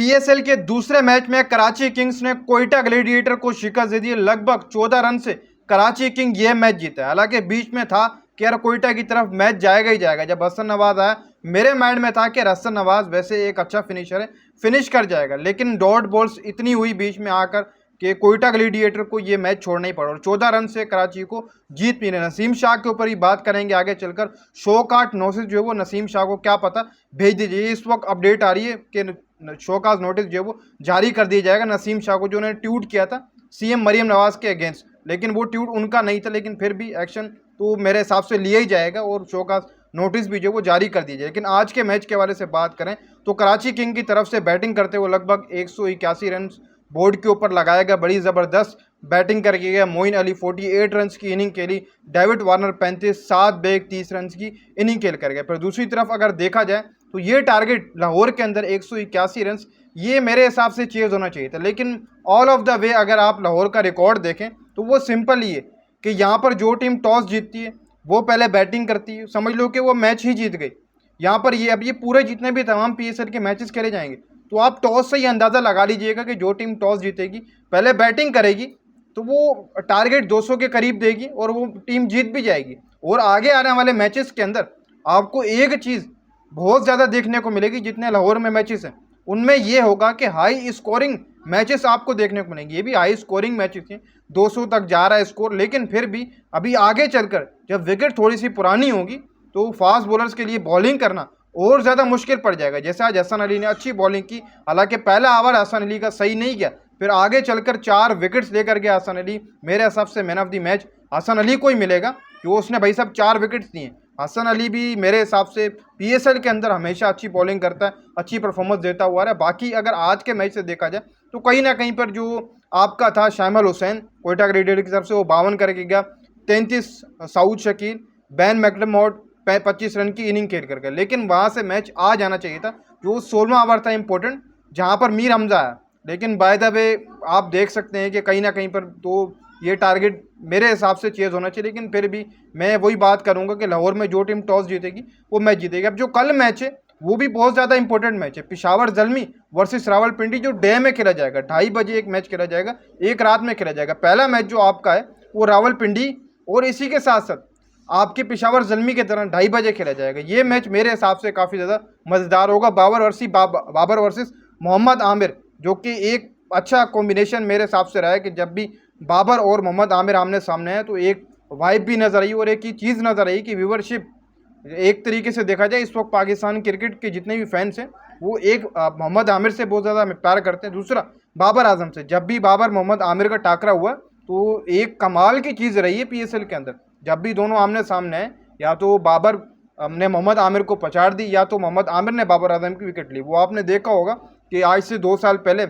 PSL के दूसरे match में कराची किंग्स ने कोयटा ग्लैडिएटर को शिकस्त दे दी। लगभग 14 रन से कराची किंग ये मैच जीता। हालांकि बीच में था कि यार कोयटा की तरफ मैच जाएगा ही जाएगा। जब हसन नवाज आया मेरे माइंड में था कि हसन नवाज वैसे एक अच्छा फिनिशर है, फिनिश कर जाएगा, लेकिन डॉट बॉल्स इतनी हुई बीच में आकर कि कोयटा ग्लैडिएटर को ये मैच छोड़ना ही पड़ा और 14 रन से कराची को जीत भी नहीं। नसीम शाह के ऊपर ही बात करेंगे आगे चलकर। शोकाट नोटिस जो है वो नसीम शाह को क्या पता भेज दीजिए। इस वक्त अपडेट आ रही है कि शोकाज नोटिस जो है वो जारी कर दिया जाएगा नसीम शाह को, जो उन्होंने ट्वीट किया था सीएम मरियम नवाज के अगेंस्ट, लेकिन वो ट्वीट उनका नहीं था, लेकिन फिर भी एक्शन तो मेरे हिसाब से लिया ही जाएगा और शोकाज नोटिस भी जो वो जारी कर दी जाए। लेकिन आज के मैच के हवाले से बात करें तो कराची किंग की तरफ से बैटिंग करते हुए लगभग 181 रन बोर्ड के ऊपर लगाया गया। बड़ी ज़बरदस्त बैटिंग करके गया। मोइन अली 48 रन की इनिंग खेली, डेविड वार्नर 35, 7 बेग 30 रन की इनिंग खेल कर गए। पर दूसरी तरफ अगर देखा जाए तो ये टारगेट लाहौर के अंदर 181 रन ये मेरे हिसाब से चेज होना चाहिए था। लेकिन ऑल ऑफ द वे अगर आप लाहौर का रिकॉर्ड देखें तो वो सिंपल ही है कि यहाँ पर जो टीम टॉस जीतती है वो पहले बैटिंग करती है, समझ लो कि वो मैच ही जीत गई। यहाँ पर ये अब ये पूरे जितने भी तमाम पीएसएल के मैचेस खेले जाएंगे तो आप टॉस से ही अंदाज़ा लगा लीजिएगा कि जो टीम टॉस जीतेगी पहले बैटिंग करेगी तो वो टारगेट 200 के करीब देगी और वो टीम जीत भी जाएगी। और आगे आने वाले मैचेस के अंदर आपको एक चीज़ बहुत ज़्यादा देखने को मिलेगी, जितने लाहौर में मैचेस हैं उनमें ये होगा कि हाई स्कोरिंग मैचेस आपको देखने को मिलेंगे। ये भी हाई स्कोरिंग मैचेस हैं, 200 तक जा रहा है स्कोर, लेकिन फिर भी अभी आगे चलकर जब विकेट थोड़ी सी पुरानी होगी तो फास्ट बॉलर्स के लिए बॉलिंग करना और ज़्यादा मुश्किल पड़ जाएगा। जैसे आज हसन अली ने अच्छी बॉलिंग की, हालांकि पहला ओवर हसन अली का सही नहीं गया, फिर आगे चलकर 4 विकेट्स लेकर गया हसन अली। मेरे हिसाब से man of the match Hasan Ali को ही मिलेगा, जो उसने भाई साहब 4 विकेट्स दिए। हसन अली भी मेरे हिसाब से पीएसएल के अंदर हमेशा अच्छी बॉलिंग करता है, अच्छी परफॉर्मेंस देता हुआ है। बाकी अगर आज के मैच से देखा जाए तो कहीं ना कहीं पर जो आपका था शामिल हुसैन कोयटा ग्रेडिएटर की तरफ से वो 52 करके गया, 33 साउद शकील, बैन मैकडमोड 25 रन की इनिंग खेल कर गए। लेकिन वहाँ से मैच आ जाना चाहिए था, जो 16वां ओवर था इंपॉर्टेंट, जहाँ पर मीर हमजा आया। लेकिन बाय द वे आप देख सकते हैं कि कहीं ना कहीं पर तो ये टारगेट मेरे हिसाब से चेज होना चाहिए। लेकिन फिर भी मैं वही बात करूंगा कि लाहौर में जो टीम टॉस जीतेगी वो मैच जीतेगी। अब जो कल मैच है वो भी बहुत ज़्यादा इंपॉर्टेंट मैच है, पेशावर ज़ल्मी वर्सेस रावलपिंडी, जो डे में खेला जाएगा। 2:30 बजे एक मैच खेला जाएगा, एक रात में खेला जाएगा। पहला मैच जो आपका है वो रावलपिंडी और इसी के साथ साथ आपके पेशावर ज़ल्मी के तरह 2:30 बजे खेला जाएगा। ये मैच मेरे हिसाब से काफ़ी ज़्यादा मज़ेदार होगा। बाबर वर्सेस मोहम्मद आमिर, जो कि एक अच्छा कॉम्बिनेशन मेरे हिसाब से रहा है कि जब भी बाबर और मोहम्मद आमिर आमने सामने हैं तो एक वाइब भी नज़र आई और एक ही चीज़ नज़र आई कि व्यूवरशिप एक तरीके से देखा जाए इस वक्त पाकिस्तान क्रिकेट के जितने भी फैंस हैं वो एक मोहम्मद आमिर से बहुत ज़्यादा प्यार करते हैं, दूसरा बाबर आजम से। जब भी बाबर मोहम्मद आमिर का टाकरा हुआ तो एक कमाल की चीज़ रही है पीएसएल के अंदर। जब भी दोनों आमने सामने हैं, या तो बाबर ने मोहम्मद आमिर को पछाड़ दी या तो मोहम्मद आमिर ने बाबर आजम की विकेट ली। वो आपने देखा होगा कि आज से 2 साल पहले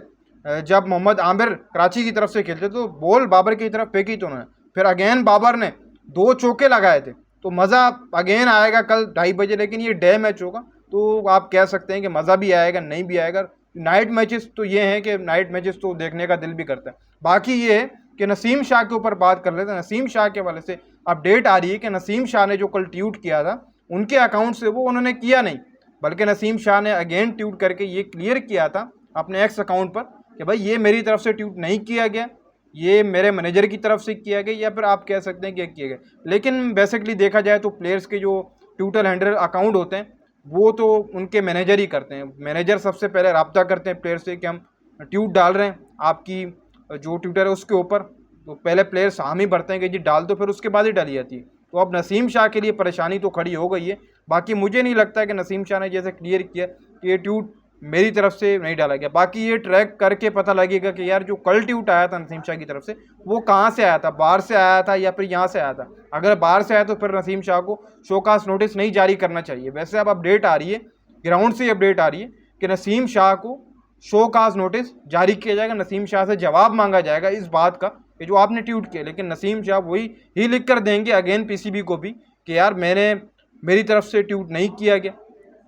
जब मोहम्मद आमिर कराची की तरफ से खेलते तो बॉल बाबर की तरफ फेंकी तो उन्होंने, फिर अगेन बाबर ने 2 चौके लगाए थे। तो मज़ा अगेन आएगा कल 2:30 बजे, लेकिन ये डे मैच होगा तो आप कह सकते हैं कि मज़ा भी आएगा, नहीं भी आएगा। नाइट मैचेस तो ये हैं कि नाइट मैचेस तो देखने का दिल भी करता है। बाकी ये है कि नसीम शाह के ऊपर बात कर लेते हैं। नसीम शाह के वाले से अपडेट आ रही है कि नसीम शाह ने जो कल ट्वीट किया था उनके अकाउंट से वो उन्होंने किया नहीं, बल्कि नसीम शाह ने अगेन ट्वीट करके ये क्लियर किया था अपने एक्स अकाउंट पर कि भाई ये मेरी तरफ से ट्वीट नहीं किया गया, ये मेरे मैनेजर की तरफ से किया गया, या फिर आप कह सकते हैं कि किया गया। लेकिन बेसिकली देखा जाए तो प्लेयर्स के जो ट्विटर हैंडल अकाउंट होते हैं वो तो उनके मैनेजर ही करते हैं। मैनेजर सबसे पहले रब्ता करते हैं प्लेयर से कि हम ट्वीट डाल रहे हैं आपकी जो ट्विटर है उसके ऊपर, तो पहले प्लेयर्स हामी भरते हैं कि जी डाल दो, फिर उसके बाद ही डाली जाती है। तो अब नसीम शाह के लिए परेशानी तो खड़ी हो गई है। बाकी मुझे नहीं लगता कि नसीम शाह ने जैसे क्लियर किया कि ये ट्वीट मेरी तरफ से नहीं डाला गया। बाकी ये ट्रैक करके पता लगेगा कि यार जो कल ट्वीट आया था नसीम शाह की तरफ से वो कहाँ से आया था, बाहर से आया था या फिर यहाँ से आया था। अगर बाहर से आया तो फिर नसीम शाह को शोकास नोटिस नहीं जारी करना चाहिए। वैसे अब अपडेट आ रही है, ग्राउंड से अपडेट आ रही है कि नसीम शाह को शोकास नोटिस जारी किया जाएगा, नसीम शाह से जवाब मांगा जाएगा इस बात का कि जो आपने ट्वीट किया। लेकिन नसीम शाह वही ही लिख कर देंगे अगेन पीसीबी को भी कि यार मेरी तरफ से ट्वीट नहीं किया गया।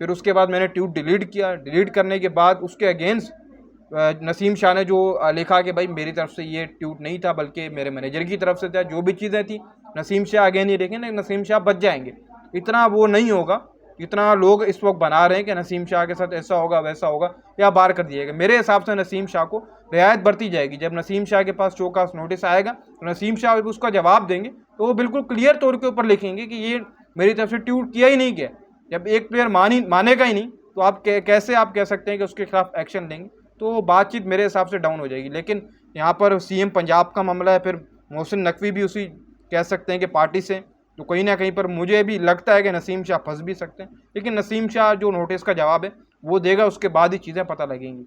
फिर उसके बाद मैंने ट्वीट डिलीट किया, डिलीट करने के बाद उसके अगेंस्ट नसीम शाह ने जो लिखा कि भाई मेरी तरफ से ये ट्वीट नहीं था बल्कि मेरे मैनेजर की तरफ से था, जो भी चीज़ें थी नसीम शाह अगेन ये देखें नसीम शाह बच जाएंगे। इतना वो नहीं होगा जितना लोग इस वक्त बना रहे हैं कि नसीम शाह के साथ ऐसा होगा वैसा होगा या बाहर कर दिएगा, मेरे हिसाब से नसीम शाह को रियायत बरती जाएगी। जब नसीम शाह के पास शोकास नोटिस आएगा तो नसीम शाह उसका जवाब देंगे तो वो बिल्कुल क्लियर तौर के ऊपर लिखेंगे कि ये मेरी तरफ से ट्वीट किया ही नहीं गया। जब एक प्लेयर मानेगा ही नहीं तो आप कैसे आप कह सकते हैं कि उसके खिलाफ एक्शन लेंगे, तो बातचीत मेरे हिसाब से डाउन हो जाएगी। लेकिन यहाँ पर सीएम पंजाब का मामला है, फिर मोहसिन नकवी भी उसी कह सकते हैं कि पार्टी से, तो कहीं ना कहीं पर मुझे भी लगता है कि नसीम शाह फंस भी सकते हैं। लेकिन नसीम शाह जो नोटिस का जवाब है वो देगा, उसके बाद ही चीज़ें पता लगेंगी।